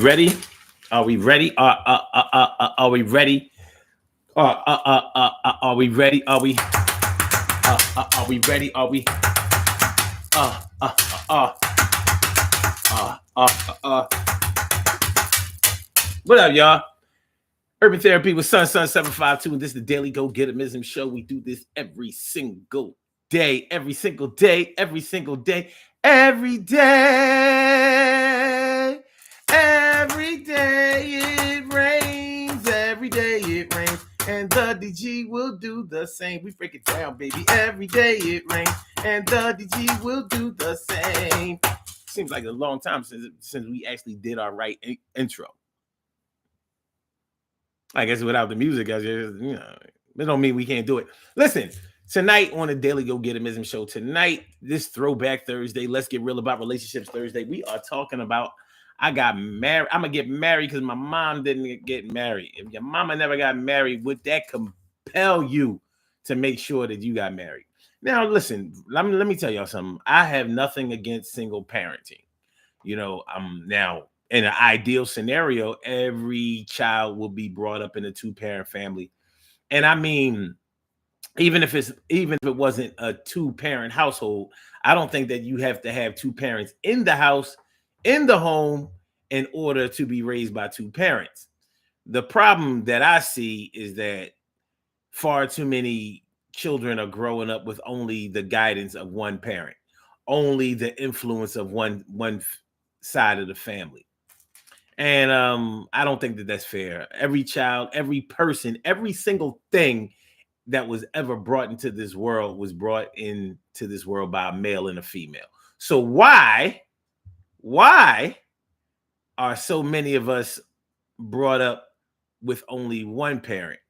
Ready? Are we ready? Are we ready? Are we ready? Are we ready? Are we uh uh uh uh uh uh What up, y'all? Urban Therapy with Sun 752, and this is the Daily Go Getimism Show. We do this every single day, every single day, every single day, every day. Every day it rains, every day it rains, and the DG will do the same. We break it down, baby. Every day it rains, and the DG will do the same. Seems like a long time since we actually did our right intro. I guess without the music, I just, it don't mean we can't do it. Listen, tonight on the Daily Go Getimism Show, tonight, this Throwback Thursday, let's get real about relationships Thursday. We are talking about I got married. I'm gonna get married because my mom didn't get married. If your mama never got married, would that compel you to make sure that you got married? Now, listen, let me tell y'all something. I have nothing against single parenting. I'm now in an ideal scenario, every child will be brought up in a two-parent family. And I mean, even if it wasn't a two-parent household, I don't think that you have to have two parents in the house, in the home, in order to be raised by two parents. The problem that I see is that far too many children are growing up with only the guidance of one parent, only the influence of one side of the family. And I don't think that that's fair. Every child, every person, every single thing that was ever brought into this world was brought into this world by a male and a female. So why are so many of us brought up with only one parent?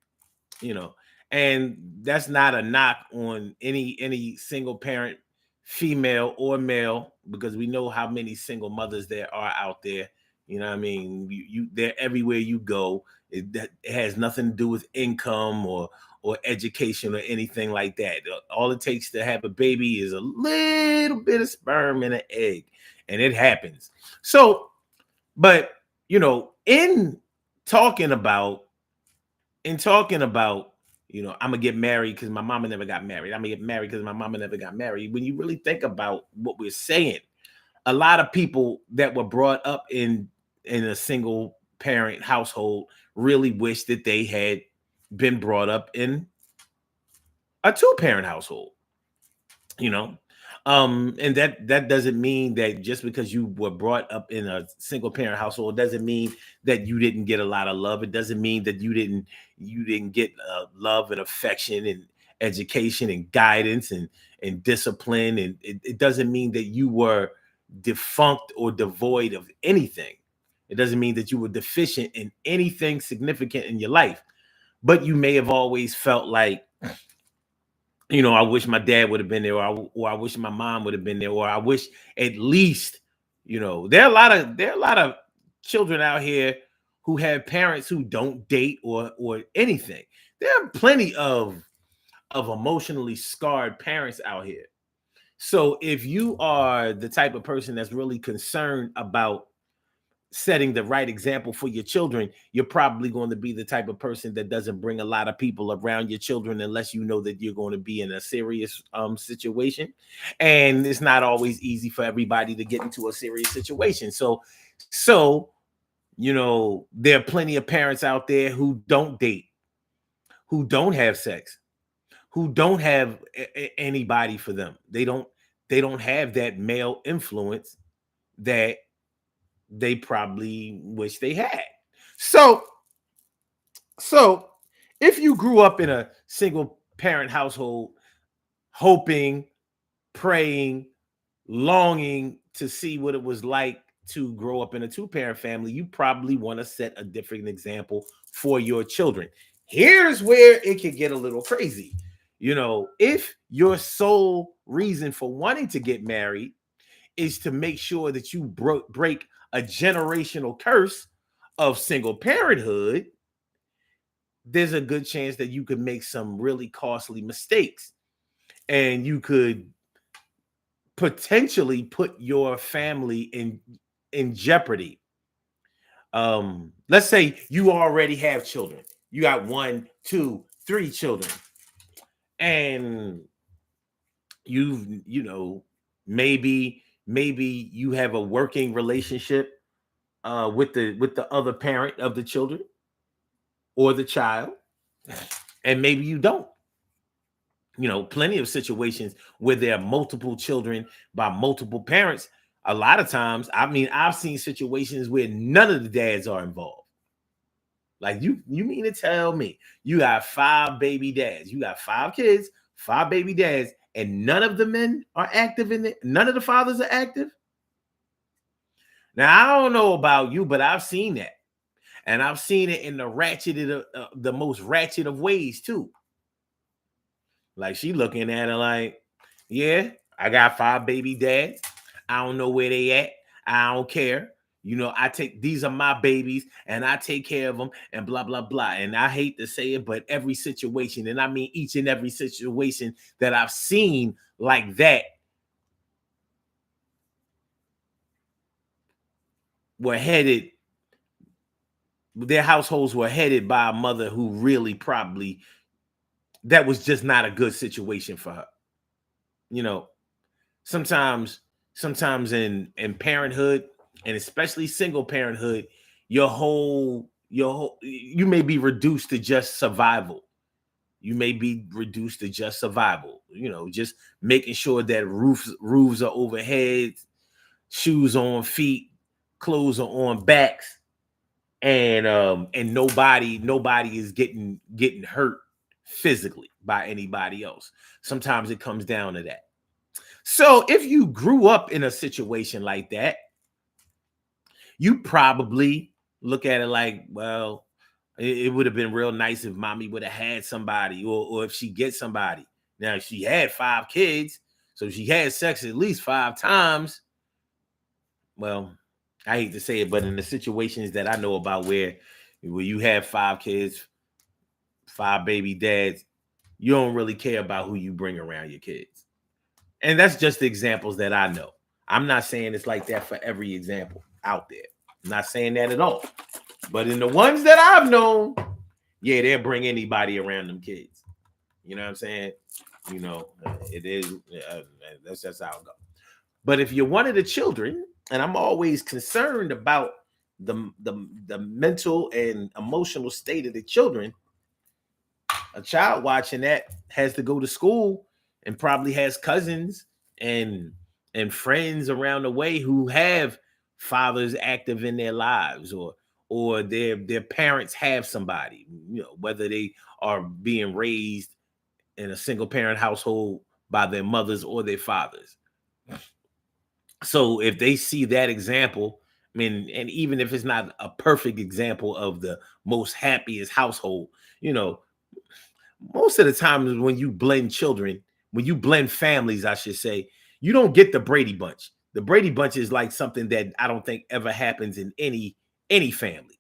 You know, and that's not a knock on any single parent, female or male, because we know how many single mothers there are out there. You know what I mean? They're everywhere you go. It has nothing to do with income or education or anything like that. All it takes to have a baby is a little bit of sperm and an egg, and it happens. So, but in talking about talking about, I'm gonna get married because my mama never got married. I'm gonna get married because my mama never got married. When you really think about what we're saying, a lot of people that were brought up in a single parent household really wish that they had been brought up in a two parent household. you know and that doesn't mean that just because you were brought up in a single parent household doesn't mean that you didn't get a lot of love. It doesn't mean that you didn't get love and affection and education and guidance and discipline, and it doesn't mean that you were defunct or devoid of anything. It doesn't mean that you were deficient in anything significant in your life, but you may have always felt like, I wish my dad would have been there, or I wish my mom would have been there, or I wish at least, there are a lot of children out here who have parents who don't date or anything. There are plenty of emotionally scarred parents out here. So if you are the type of person that's really concerned about setting the right example for your children, you're probably going to be the type of person that doesn't bring a lot of people around your children unless you know that you're going to be in a serious situation. And it's not always easy for everybody to get into a serious situation. So there are plenty of parents out there who don't date, who don't have sex, who don't have anybody for them. They don't have that male influence that they probably wish they had. So, so if you grew up in a single parent household, hoping, praying, longing to see what it was like to grow up in a two-parent family, you probably want to set a different example for your children. Here's where it could get a little crazy. If your sole reason for wanting to get married is to make sure that you break a generational curse of single parenthood, there's a good chance that you could make some really costly mistakes, and you could potentially put your family in jeopardy. Let's say you already have children. You got one, two, three children, and maybe you have a working relationship with the other parent of the children or the child, and maybe you don't. Plenty of situations where there are multiple children by multiple parents. A lot of times, I mean, I've seen situations where none of the dads are involved. Like, you mean to tell me you got five baby dads, you got five kids, five baby dads, and none of the men are active in it? None of the fathers are active? Now, I don't know about you, but I've seen that. And I've seen it in the most ratchet of ways too. Like, she looking at it like, yeah, I got five baby dads. I don't know where they at. I don't care. These are my babies and I take care of them and blah, blah, blah. And I hate to say it, but every situation, and I mean each and every situation that I've seen like that, were headed, their households were headed by a mother who really probably, that was just not a good situation for her. You know, sometimes in parenthood, and especially single parenthood, you may be reduced to just survival. You may be reduced to just survival, just making sure that roofs are overhead, shoes on feet, clothes are on backs, and nobody is getting hurt physically by anybody else. Sometimes it comes down to that. So if you grew up in a situation like that, you probably look at it like, well, it would have been real nice if mommy would have had somebody, or if she gets somebody. Now, if she had five kids, so she had sex at least five times. Well, I hate to say it, but in the situations that I know about where you have five kids, five baby dads, you don't really care about who you bring around your kids. And that's just the examples that I know. I'm not saying it's like that for every example out there. I'm not saying that at all. But in the ones that I've known, yeah, they'll bring anybody around them kids. You know what I'm saying? It is. That's just how it goes. But if you're one of the children, and I'm always concerned about the mental and emotional state of the children, a child watching that has to go to school and probably has cousins and friends around the way who have fathers active in their lives, or their parents have somebody, whether they are being raised in a single parent household by their mothers or their fathers. So if they see that example, I mean, and even if it's not a perfect example of the most happiest household, you know, most of the time when you blend families, I should say, you don't get the Brady Bunch. The Brady Bunch is like something that I don't think ever happens in any family.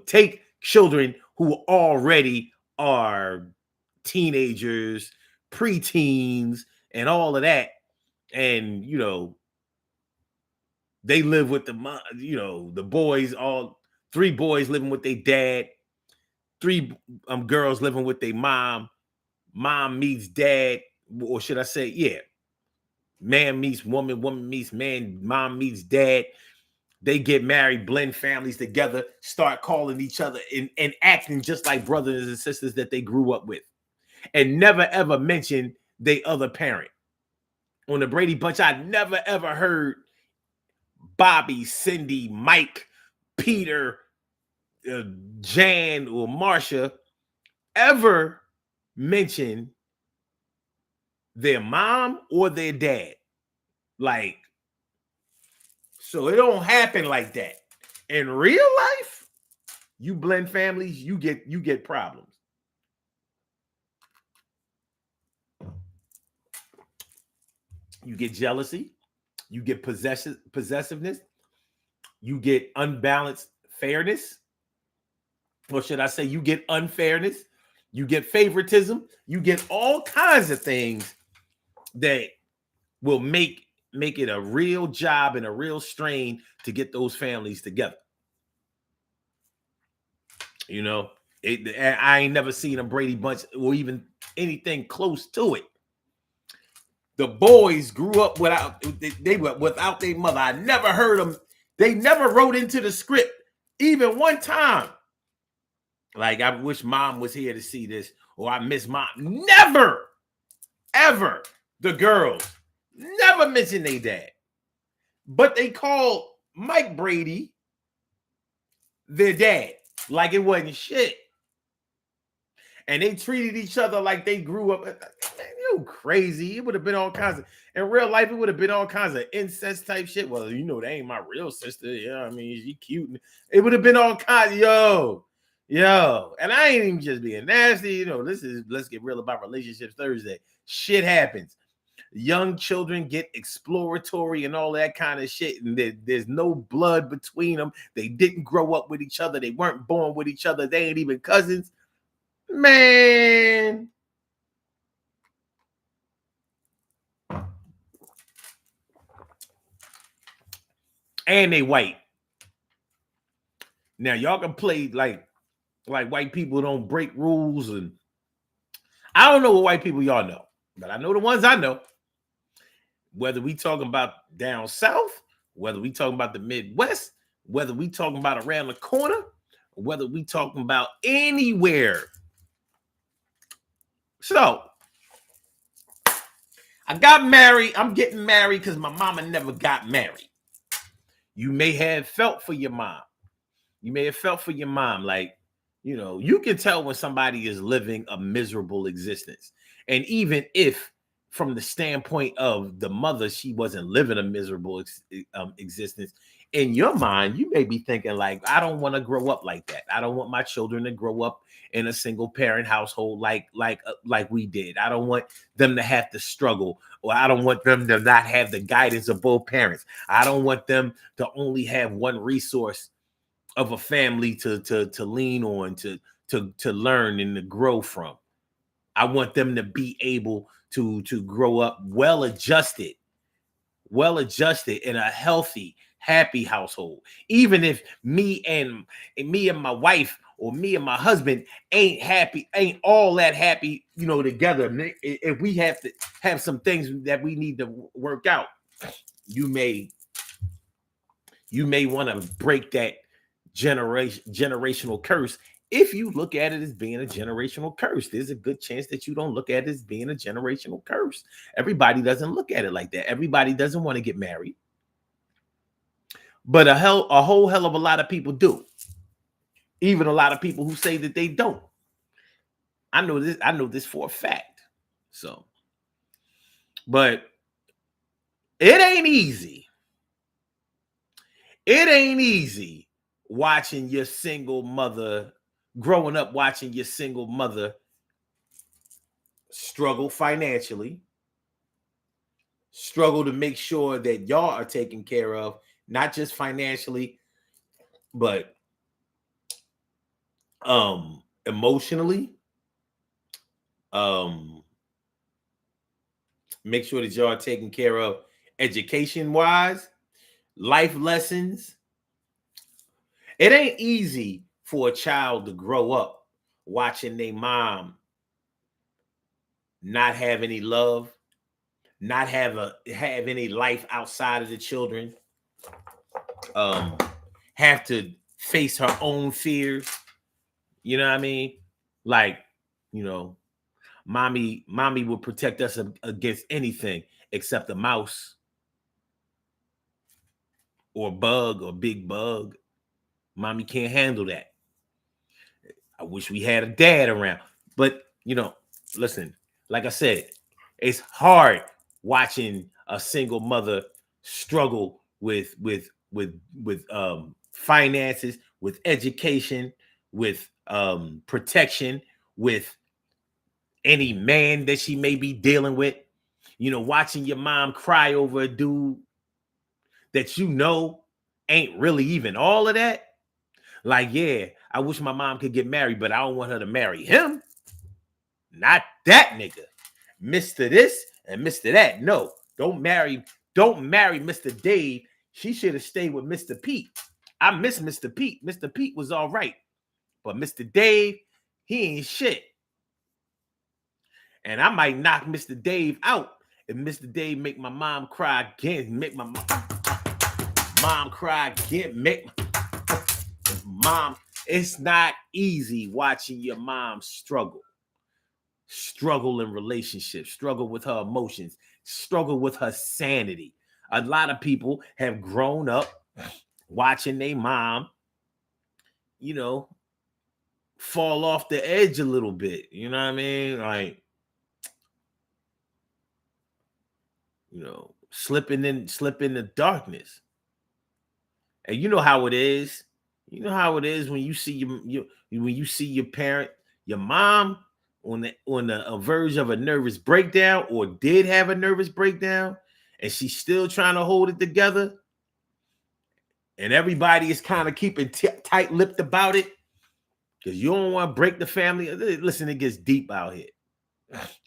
Take children who already are teenagers, preteens, and all of that, and they live with the boys, all three boys living with their dad, three girls living with their mom. Mom meets dad, or should I say, yeah, man meets woman, woman meets man, mom meets dad. They get married, blend families together, start calling each other and acting just like brothers and sisters that they grew up with, and never ever mention they other parent. On the Brady Bunch, I never ever heard Bobby, Cindy, Mike, Peter, uh, Jan, or Marsha ever mention their mom or their dad. Like, so it don't happen like that. In real life, you blend families, you get problems. You get jealousy, you get possessiveness, you get unbalanced fairness, or should I say, you get unfairness, you get favoritism, you get all kinds of things that will make it a real job and a real strain to get those families together. You know, I ain't never seen a Brady Bunch or even anything close to it. The boys grew up without they were without their mother. I never heard them. They never wrote into the script even one time. Like, I wish mom was here to see this, or I miss mom. Never, ever. The girls never mentioned their dad, but they called Mike Brady their dad like it wasn't shit. And they treated each other like they grew up. Man, you crazy. It would have been all kinds of, in real life, it would have been all kinds of incest type shit. Well, you know, they ain't my real sister. Yeah, I mean, she cute. It would have been all kinds. Yo. And I ain't even just being nasty. You know, this is Let's Get Real About Relationships Thursday. Shit happens. Young children get exploratory and all that kind of shit, and there's no blood between them. They didn't grow up with each other. They weren't born with each other. They ain't even cousins. Man. And they white. Now y'all can play like white people don't break rules, and I don't know what white people y'all know, but I know the ones I know. Whether we talking about down south, whether we talking about the Midwest, whether we talking about around the corner, whether we talking about anywhere. So I got married. I'm getting married because my mama never got married. You may have felt for your mom. You may have felt for your mom. Like, you know, you can tell when somebody is living a miserable existence. And even if from the standpoint of the mother, she wasn't living a miserable existence, in your mind, you may be thinking like, I don't want to grow up like that. I don't want my children to grow up in a single parent household like we did. I don't want them to have to struggle, or I don't want them to not have the guidance of both parents. I don't want them to only have one resource of a family to lean on, to learn and to grow from. I want them to be able to grow up well adjusted in a healthy, happy household. Even if me and my wife, or me and my husband ain't happy, ain't all that happy, you know, together. If we have to have some things that we need to work out, you may want to break that generational curse. If you look at it as being a generational curse, there's a good chance that you don't look at it as being a generational curse. Everybody doesn't look at it like that. Everybody doesn't want to get married, but a whole hell of a lot of people do. Even a lot of people who say that they don't. I know this for a fact. So, but it ain't easy. It ain't easy watching your single mother, growing up watching your single mother struggle financially, struggle to make sure that y'all are taken care of, not just financially, but emotionally. Make sure that y'all are taken care of education wise, life lessons. It ain't easy for a child to grow up watching their mom not have any love, not have any life outside of the children, have to face her own fears. You know what I mean? Like, you know, mommy will protect us against anything except a mouse or bug or big bug. Mommy can't handle that. I wish we had a dad around. But, you know, listen, like I said, it's hard watching a single mother struggle with finances, with education, with protection, with any man that she may be dealing with. You know, watching your mom cry over a dude that you know ain't really even all of that. Like, yeah, I wish my mom could get married, but I don't want her to marry him. Not that nigga. Mr. This and Mr. That. No, don't marry Mr. Dave. She should have stayed with Mr. Pete. I miss Mr. Pete. Mr. Pete was all right. But Mr. Dave, he ain't shit. And I might knock Mr. Dave out if Mr. Dave make my mom cry again, make my mom cry again, make my mom. It's not easy watching your mom struggle in relationships, struggle with her emotions, struggle with her sanity. A lot of people have grown up watching their mom, you know, fall off the edge a little bit. You know what I mean? Like, slip in the darkness. And you know how it is. You know how it is when you see when you see your parent, your mom on the verge of a nervous breakdown or did have a nervous breakdown, and she's still trying to hold it together, and everybody is kind of keeping tight-lipped about it because you don't want to break the family. Listen, it gets deep out here.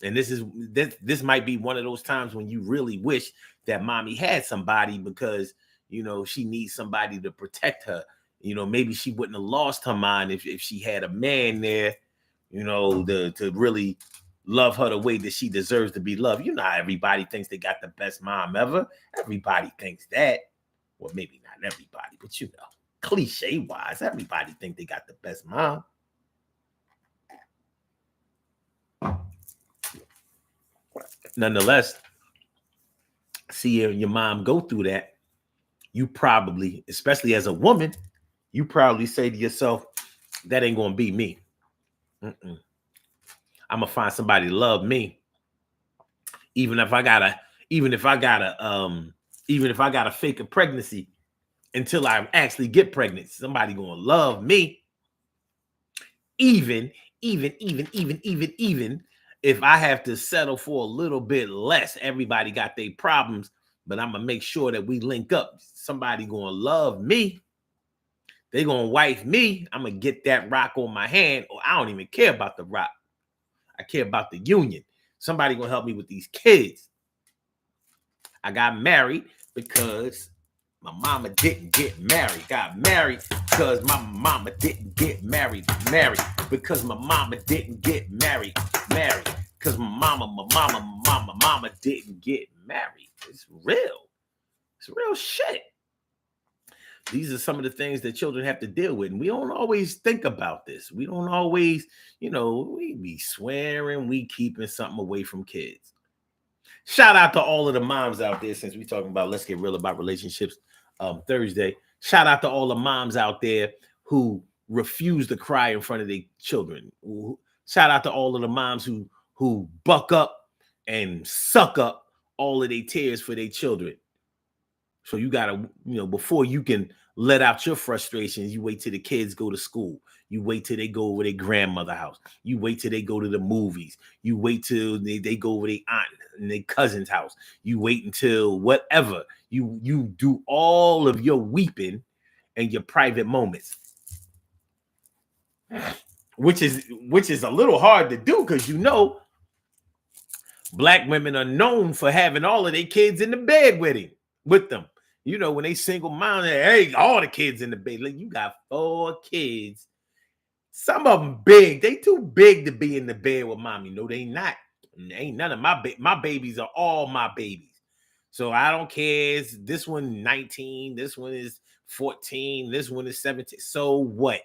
And this might be one of those times when you really wish that mommy had somebody because she needs somebody to protect her. Maybe she wouldn't have lost her mind if she had a man there, to really love her the way that she deserves to be loved. You know how everybody thinks they got the best mom ever. Everybody thinks that. Well, maybe not everybody, but cliche wise, everybody think they got the best mom. Nonetheless, seeing your mom go through that, you probably, especially as a woman, you probably say to yourself, that ain't gonna be me. I'm gonna find somebody to love me, even if I gotta fake a pregnancy until I actually get pregnant. Somebody gonna love me, even if I have to settle for a little bit less. Everybody got their problems, but I'm gonna make sure that we link up. Somebody gonna love me. They gonna wife me. I'm gonna get that rock on my hand, or I don't even care about the rock. I care about the union. Somebody gonna help me with these kids. I got married because my mama didn't get married. Got married because my mama didn't get married. Married because my mama didn't get married. Married because my mama didn't get married. It's real. It's real shit. These are some of the things that children have to deal with. And we don't always think about this. We don't always, we be swearing we keeping something away from kids. Shout out to all of the moms out there, since we're talking about let's get real about relationships Thursday. Shout out to all the moms out there who refuse to cry in front of their children. Shout out to all of the moms who buck up and suck up all of their tears for their children. So you gotta, before you can let out your frustrations, you wait till the kids go to school. You wait till they go over their grandmother's house. You wait till they go to the movies. You wait till they go over their aunt and their cousin's house. You wait until whatever. You do all of your weeping and your private moments. Which is a little hard to do because Black women are known for having all of their kids in the bed with them. When they single mom, hey, all the kids in the bed. Like, you got 4 kids. Some of them big. They too big to be in the bed with mommy. No, they not. Ain't none of my babies are all my babies. So I don't care. This one 19. This one is 14. This one is 17. So what?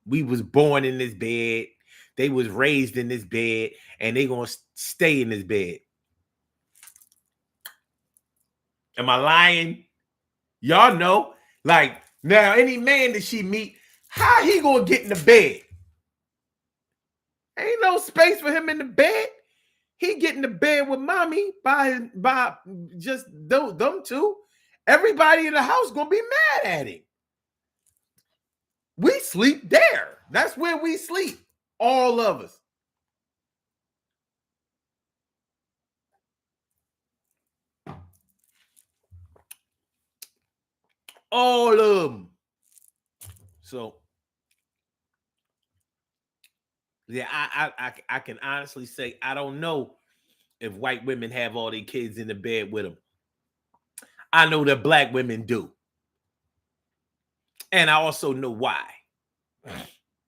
We was born in this bed. They was raised in this bed, and they gonna stay in this bed. Am I lying? Y'all know. Like, now, any man that she meet, how he gonna get in the bed? Ain't no space for him in the bed. He get in the bed with mommy by just them two. Everybody in the house gonna be mad at him. We sleep there. That's where we sleep. All of us. All of them. So, yeah, I can honestly say I don't know if white women have all their kids in the bed with them. I know that Black women do. And I also know why.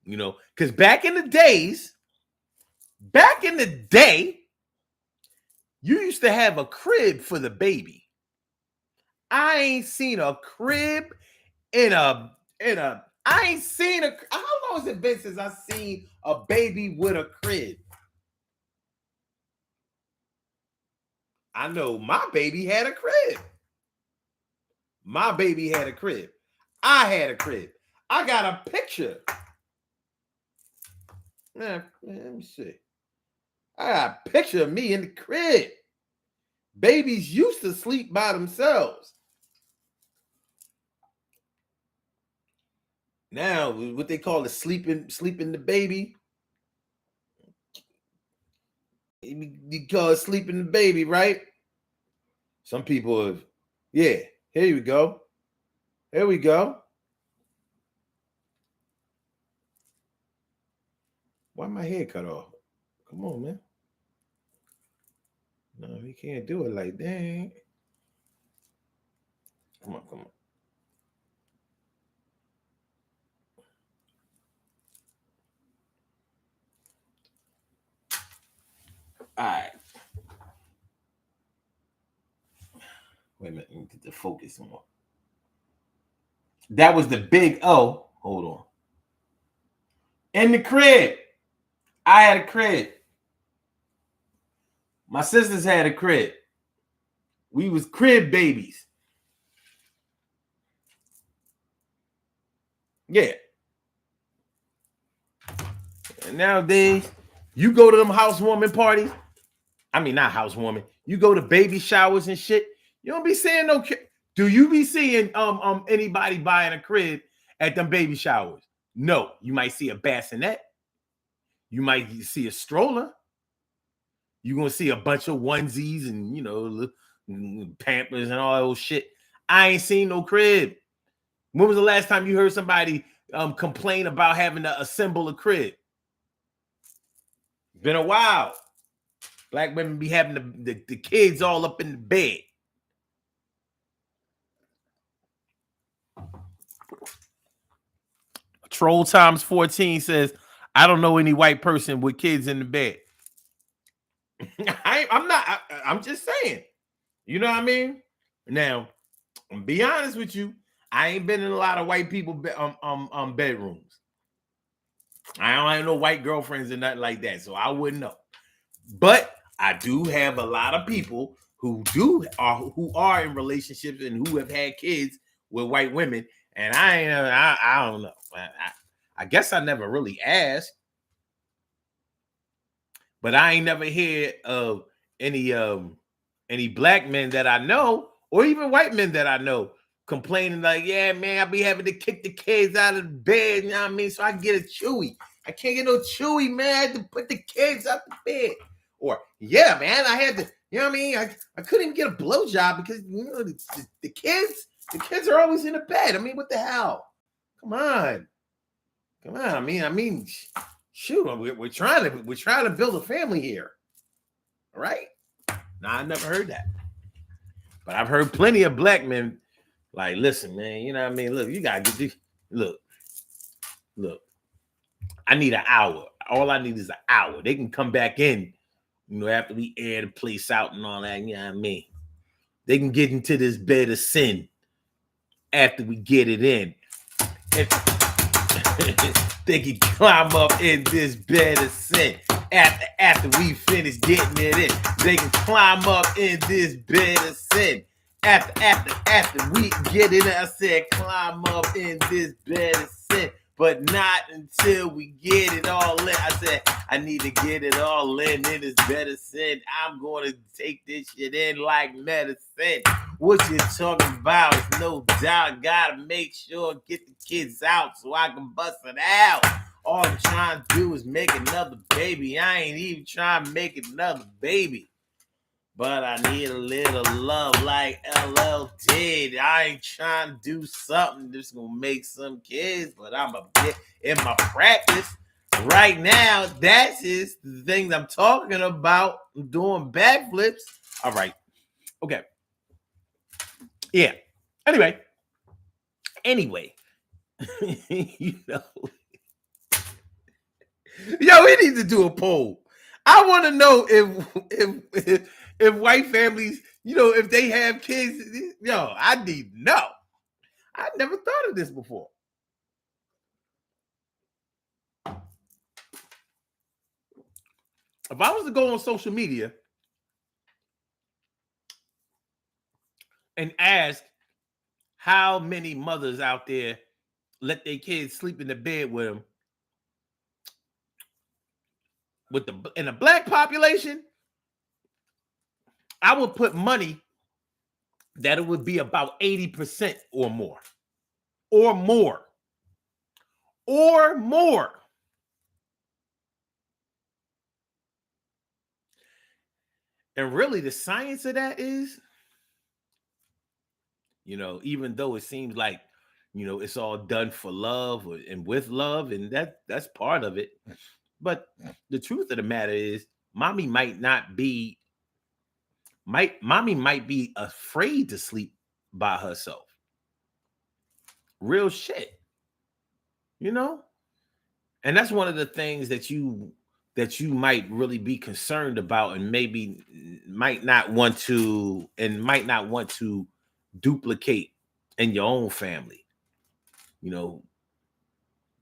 You know, because back in the day, you used to have a crib for the baby. I ain't seen a crib I ain't seen how long has it been since I seen a baby with a crib? I know my baby had a crib. My baby had a crib. I had a crib. I got a picture. Let me see. I got a picture of me in the crib. Babies used to sleep by themselves. Now, what they call the sleeping the baby. You call it sleeping the baby, right? Some people have, yeah. Here we go. Here we go. Why my hair cut off? Come on, man. No, we can't do it like that. Come on, come on. All right. Wait a minute. Let me get the focus on. That was the big O. Hold on. In the crib. I had a crib. My sisters had a crib. We was crib babies. Yeah. And nowadays, you go to them housewarming parties. I mean, not housewarming. You go to baby showers and shit. You don't be seeing no. Do you be seeing anybody buying a crib at them baby showers? No. You might see a bassinet. You might see a stroller. You're gonna see a bunch of onesies and Pampers and all those shit. I ain't seen no crib. When was the last time you heard somebody complain about having to assemble a crib? Been a while. Black women be having the kids all up in the bed. Troll times 14 says, I don't know any white person with kids in the bed. I'm just saying. You know what I mean? Now, be honest with you, I ain't been in a lot of white people bedrooms. I don't have no white girlfriends and nothing like that, so I wouldn't know. But I do have a lot of people who are in relationships and who have had kids with white women, and I don't know. I guess I never really asked, but I ain't never heard of any black men that I know, or even white men that I know, complaining like, yeah, man, I be having to kick the kids out of the bed, you know what I mean? So I can get a chewy. I can't get no chewy, man. I had to put the kids out the bed. Or, yeah, man, I had to, you know what I mean? I couldn't even get a blowjob because the kids are always in the bed. I mean, what the hell? Come on. I mean, shoot, we're trying to build a family here. All right? Nah, I never heard that. But I've heard plenty of black men like, listen, man, you know what I mean? Look, you gotta get this. Look. I need an hour. All I need is an hour. They can come back in, after we air the place out and all that. You know what I mean? They can get into this bed of sin after we get it in. They can climb up in this bed of sin after we finish getting it in. They can climb up in this bed of sin after we get it in. I said climb up in this bed of sin, but not until we get it all in. I said I need to get it all in this bed of sin. I'm going to take this shit in like medicine. What you talking about is no doubt. Gotta make sure get the kids out so I can bust it out. All I'm trying to do is make another baby. I ain't even trying to make another baby. But I need a little love like LL did. I ain't trying to do something that's gonna make some kids, but I'm a bit in my practice right now. That is the things I'm talking about. I'm doing backflips. All right. Okay. Yeah. Anyway, you know, Yo, we need to do a poll. I want to know if white families, if they have kids. Yo, I need to know. I never thought of this before. If I was to go on social media and ask how many mothers out there let their kids sleep in the bed with them, with the in the black population, I would put money that it would be about 80% or more, or more, or more. And really, the science of that is, even though it seems like, it's all done for love and with love, and that's part of it. But the truth of the matter is, mommy might be afraid to sleep by herself. Real shit, you know? And that's one of the things that you might really be concerned about, and maybe might not want to duplicate in your own family. You know,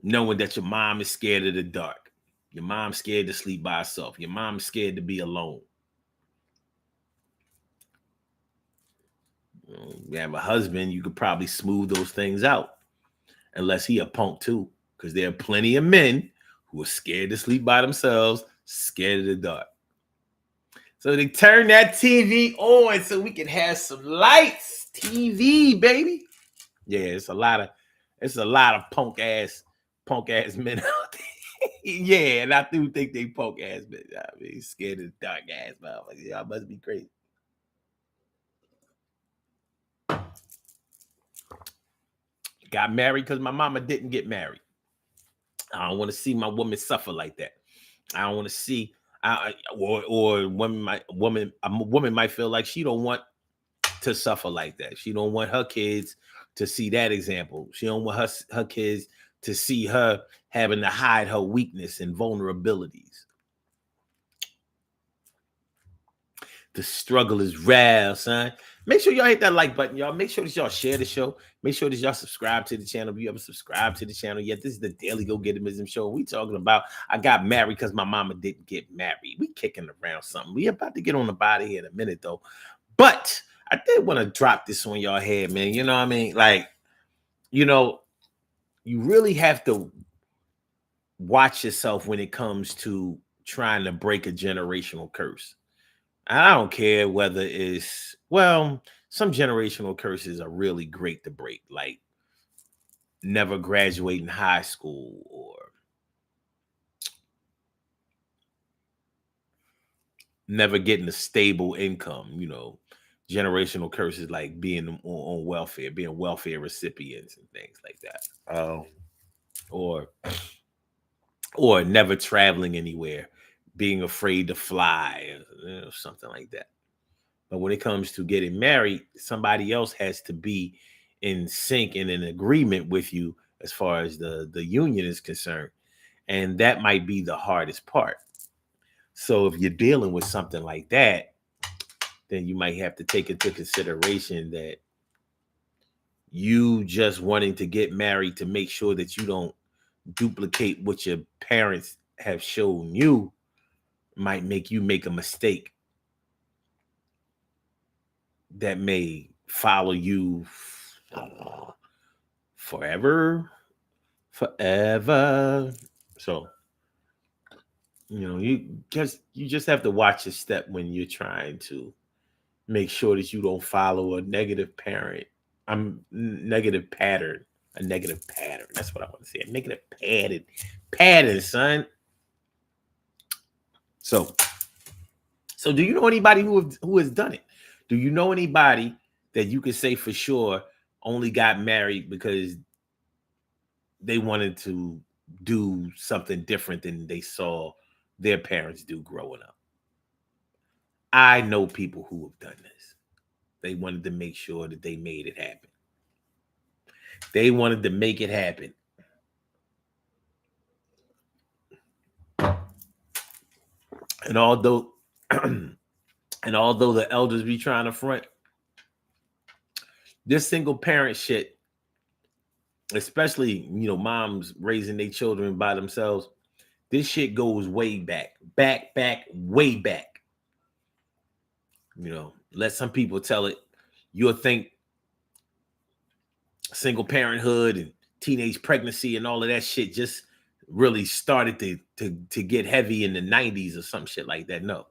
knowing that your mom is scared of the dark, your mom's scared to sleep by herself, your mom's scared to be alone. You have a husband, you could probably smooth those things out, unless he a punk too, because there are plenty of men who are scared to sleep by themselves, scared of the dark. So they turn that TV on so we can have some lights. TV, baby. Yeah, it's a lot of punk ass men out there. Yeah, and I do think they punk ass men. I mean, scared of the dark ass motherfuckers. Y'all must be crazy. Got married because my mama didn't get married. I don't want to see my woman suffer like that. I don't want to see. Or a woman might feel like she don't want to suffer like that. She don't want her kids to see that example. She don't want her kids to see her having to hide her weakness and vulnerabilities. The struggle is real, son. Make sure y'all hit that like button, y'all. Make sure that y'all share the show. Make sure that y'all subscribe to the channel. If you ever subscribe to the channel yet, this is the Daily Go Getimism Show. We talking about I got married because my mama didn't get married. We kicking around something. We about to get on the body here in a minute though. But I did want to drop this on y'all head, man. You know what I mean? Like, you know, you really have to watch yourself when it comes to trying to break a generational curse. I don't care whether it's, well, some generational curses are really great to break, like never graduating high school, or never getting a stable income, generational curses like being on welfare, being welfare recipients and things like that. Or never traveling anywhere, being afraid to fly, something like that. But when it comes to getting married, somebody else has to be in sync and in agreement with you as far as the union is concerned. And that might be the hardest part. So if you're dealing with something like that, then you might have to take into consideration that you just wanting to get married to make sure that you don't duplicate what your parents have shown you might make you make a mistake that may follow you forever, forever. So, you just have to watch your step when you're trying to make sure that you don't follow a negative parent. Negative pattern. A negative pattern. That's what I want to say. A negative pattern, son. So, do you know anybody who has done it? Do you know anybody that you could say for sure only got married because they wanted to do something different than they saw their parents do growing up? I know people who have done this. They wanted to make sure that they made it happen. They wanted to make it happen. And although and although the elders be trying to front, this single parent shit, especially moms raising their children by themselves, this shit goes way back, way back. Let some people tell it. You'll think single parenthood and teenage pregnancy and all of that shit just really started to get heavy in the 90s or some shit like that. No,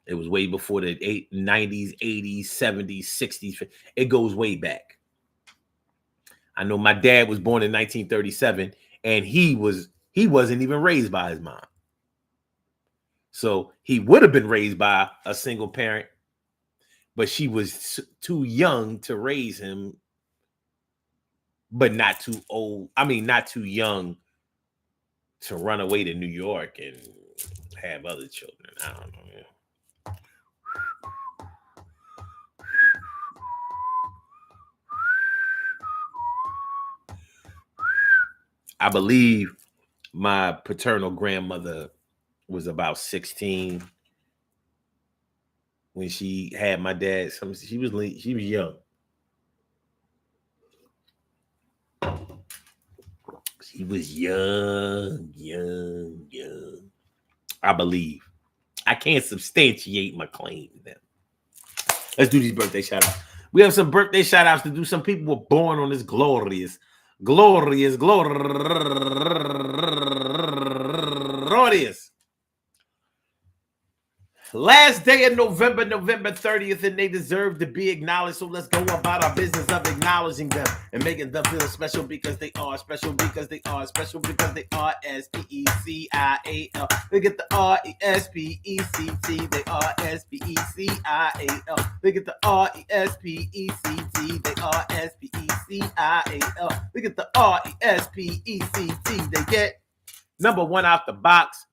it was way before the 90s, 80s, 70s, 60s. It goes way back. I know my dad was born in 1937, and he wasn't even raised by his mom. So he would have been raised by a single parent, but she was too young to raise him, but not too old. I mean, not too young to run away to New York and have other children. I don't know. Man. I believe my paternal grandmother was about 16 when she had my dad. She was young. She was young. I believe. I can't substantiate my claim then. Let's do these birthday shout outs. We have some birthday shout outs to do. Some people were born on this glorious. Last day of November 30th, and they deserve to be acknowledged. So let's go about our business of acknowledging them and making them feel special because they are special because they are special because they are SPECIAL. Look at the RESPECT. They are SPECIAL. Look at the RESPECT. They are SPECIAL. Look at the RESPECT. They get number one out the box.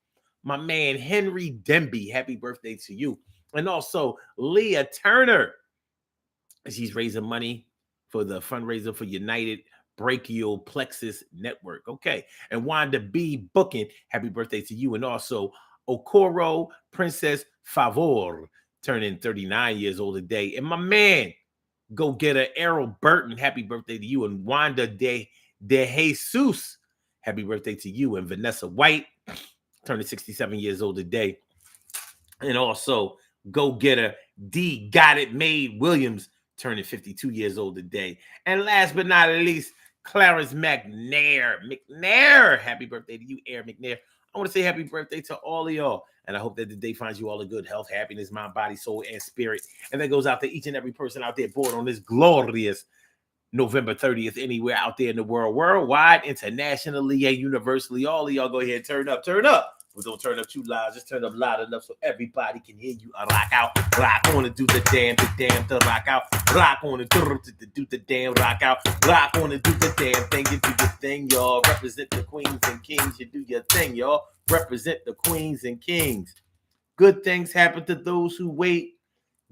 My man Henry Demby, happy birthday to you. And also Leah Turner. She's raising money for the fundraiser for United Brachial Plexus Network. Okay. And Wanda B. Booking, happy birthday to you. And also Okoro Princess Favor, turning 39 years old today. And my man, go get a Errol Burton, happy birthday to you. And Wanda De Jesus, happy birthday to you. And Vanessa White, turning 67 years old today. And also go getter D Got It Made Williams, turning 52 years old today. And last but not least, Clarence McNair. Happy birthday to you, Air McNair. I want to say happy birthday to all of y'all. And I hope that the day finds you all in good health, happiness, mind, body, soul, and spirit. And that goes out to each and every person out there born on this glorious November 30th, anywhere out there in the world, worldwide, internationally, and universally. All of y'all go ahead and turn up. But don't turn up too loud. Just turn up loud enough so everybody can hear you. Rock out. Rock on and do the damn, to rock out. Rock on and do the damn, rock out. Rock on and do the damn thing. You do your thing, y'all. Represent the queens and kings. You do your thing, y'all. Represent the queens and kings. Good things happen to those who wait.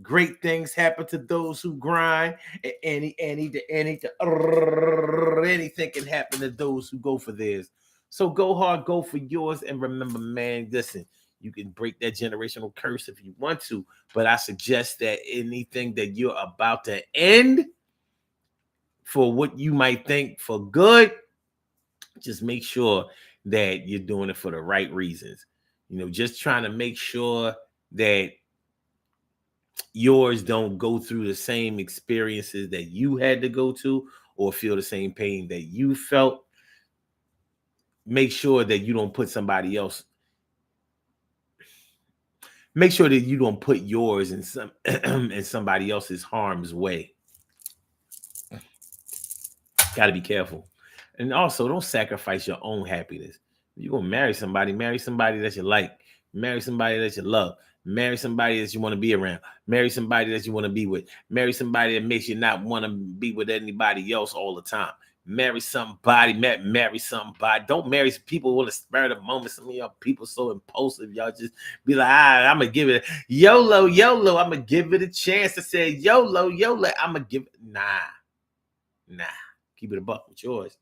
Great things happen to those who grind. Anything can happen to those who go for theirs. So go hard, go for yours. And remember, man, listen, you can break that generational curse if you want to, but I suggest that anything that you're about to end for what you might think for good, just make sure that you're doing it for the right reasons. Just trying to make sure that yours don't go through the same experiences that you had to go to or feel the same pain that you felt. Make sure that you don't put somebody else. Make sure that you don't put yours in somebody else's harm's way. Got to be careful. And also, don't sacrifice your own happiness. If you're going to marry somebody that you like. Marry somebody that you love. Marry somebody that you want to be around. Marry somebody that you want to be with. Marry somebody that makes you not want to be with anybody else all the time. Marry somebody. Don't marry people who want to spur the moment. Some of y'all people so impulsive. Y'all just be like, I'm going to give it YOLO. I'm going to give it a chance. I said YOLO. I'm going to give it. Nah. Keep it a buck with yours.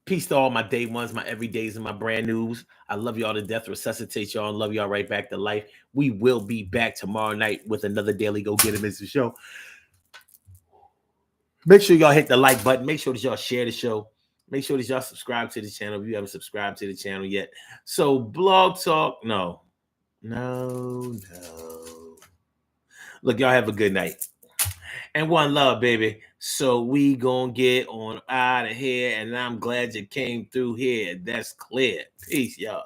Peace to all my day ones, my everydays, and my brand news. I love y'all to death, resuscitate y'all, and love y'all right back to life. We will be back tomorrow night with another Daily Go Get 'Em Is the show. Make sure y'all hit the like button. Make sure that y'all share the show. Make sure that y'all subscribe to the channel if you haven't subscribed to the channel yet. So, Blog Talk, no. Look, y'all have a good night. And one love, baby. So we gonna get on out of here, and I'm glad you came through here. That's clear. Peace, y'all.